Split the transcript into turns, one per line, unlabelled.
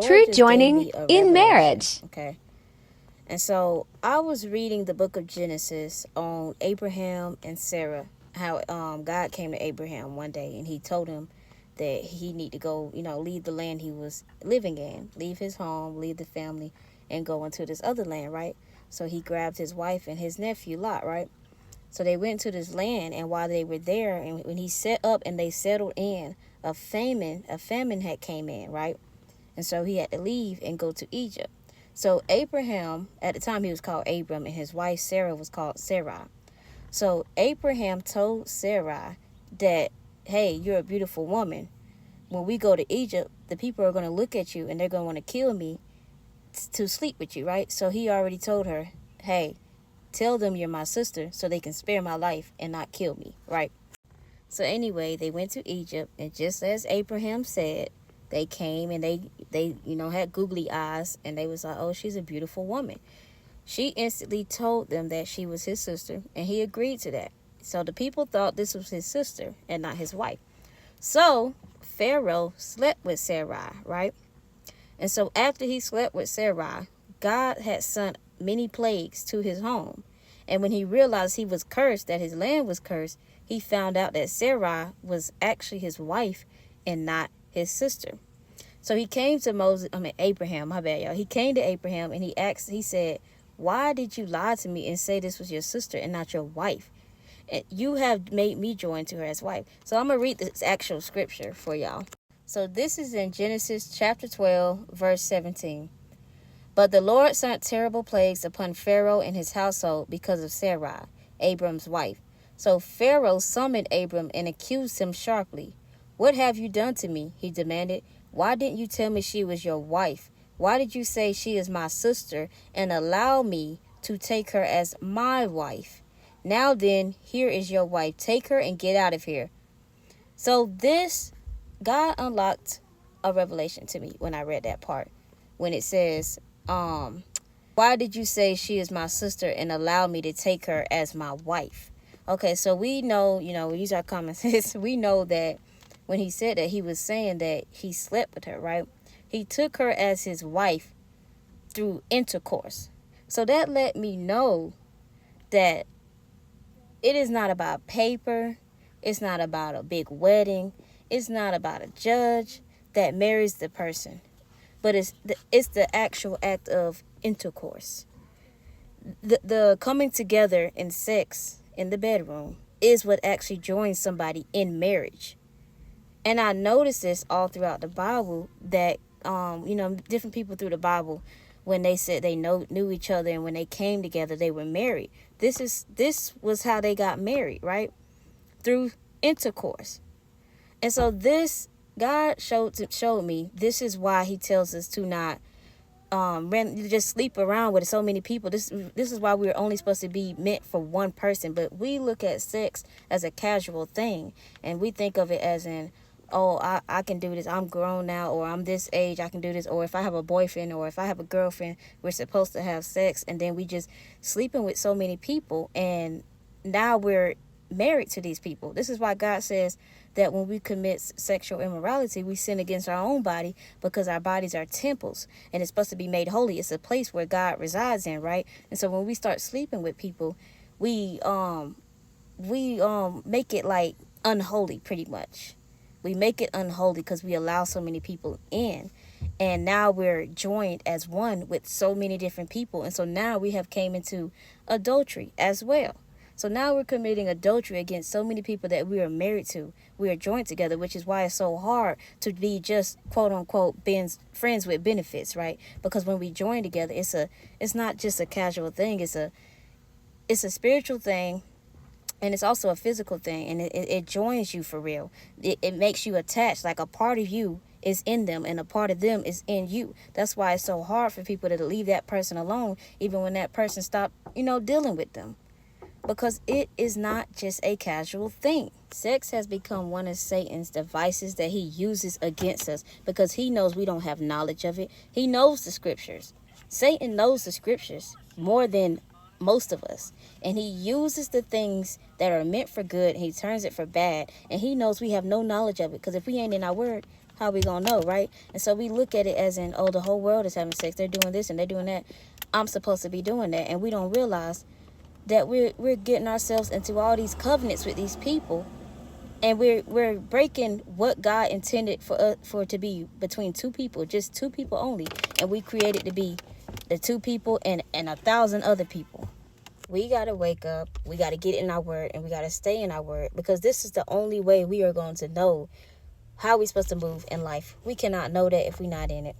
True
just gave
joining
me a
in
revelation.
marriage.
Okay. And so I was reading the book of Genesis on Abraham and Sarah, how God came to Abraham one day and he told him that he need to go, leave the land he was living in, leave his home, leave the family, and go into this other land, right? So he grabbed his wife and his nephew Lot, right? So they went to this land, and while they were there, and when he set up and they settled in, a famine had came in, right? And so he had to leave and go to Egypt. So Abraham, at the time he was called Abram, and his wife Sarah was called Sarai. So Abraham told Sarai that, hey, you're a beautiful woman. When we go to Egypt, the people are going to look at you and they're going to want to kill me to sleep with you, right? So he already told her, hey, tell them you're my sister so they can spare my life and not kill me, right? So anyway, they went to Egypt, and just as Abraham said, they came and they had googly eyes, and they was like, oh, she's a beautiful woman. She instantly told them that she was his sister, and he agreed to that. So the people thought this was his sister and not his wife. So Pharaoh slept with Sarai, right? And so after he slept with Sarai, God had sent many plagues to his home. And when he realized he was cursed, that his land was cursed, he found out that Sarai was actually his wife and not his sister. So he came to Abraham, my bad, y'all. He came to Abraham and he said, why did you lie to me and say this was your sister and not your wife? And you have made me join to her as wife. So I'm going to read this actual scripture for y'all. So this is in Genesis chapter 12, verse 17. But the Lord sent terrible plagues upon Pharaoh and his household because of Sarai, Abram's wife. So Pharaoh summoned Abram and accused him sharply. What have you done to me? He demanded. Why didn't you tell me she was your wife? Why did you say she is my sister and allow me to take her as my wife? Now then, here is your wife. Take her and get out of here. So God unlocked a revelation to me when I read that part. When it says, why did you say she is my sister and allow me to take her as my wife? Okay, so we know, we use our common sense. We know that when he said that, he was saying that he slept with her, right? He took her as his wife through intercourse. So that let me know that it is not about paper. It's not about a big wedding. It's not about a judge that marries the person. But it's the actual act of intercourse. The coming together in sex in the bedroom is what actually joins somebody in marriage. And I noticed this all throughout the Bible that, different people through the Bible, when they said they knew each other and when they came together, they were married. This was how they got married, right? Through intercourse. And so God showed me this is why he tells us to not just sleep around with so many people. This is why we're only supposed to be meant for one person. But we look at sex as a casual thing, and we think of it as in, oh, I can do this. I'm grown now, or I'm this age. I can do this. Or if I have a boyfriend or if I have a girlfriend, we're supposed to have sex. And then we just sleeping with so many people, and now we're married to these people. This is why God says that when we commit sexual immorality, we sin against our own body, because our bodies are temples and it's supposed to be made holy. It's a place where God resides in, right? And so when we start sleeping with people, we make it like unholy, pretty much. We make it unholy because we allow so many people in, and now we're joined as one with so many different people. And so now we have came into adultery as well. So now we're committing adultery against so many people that we are married to. We are joined together, which is why it's so hard to be just quote unquote friends with benefits, right? Because when we join together, it's not just a casual thing. It's a spiritual thing, and it's also a physical thing, and it joins you for real. It makes you attached, like a part of you is in them and a part of them is in you. That's why it's so hard for people to leave that person alone, even when that person stopped, dealing with them. Because it is not just a casual thing. Sex has become one of Satan's devices that he uses against us because he knows we don't have knowledge of it. He knows the scriptures. Satan knows the scriptures more than most of us. And he uses the things that are meant for good and he turns it for bad. And he knows we have no knowledge of it, because if we ain't in our word, How we gonna know, right? And so we look at it as in, oh, the whole world is having sex. They're doing this and they're doing that. I'm supposed to be doing that. And we don't realize that we're getting ourselves into all these covenants with these people, and we're breaking what God intended for it to be between two people, just two people only, and we created to be the two people and 1,000 other people. We gotta wake up, we gotta get in our word, and we gotta stay in our word, because this is the only way we are going to know how we're supposed to move in life. We cannot know that if we're not in it.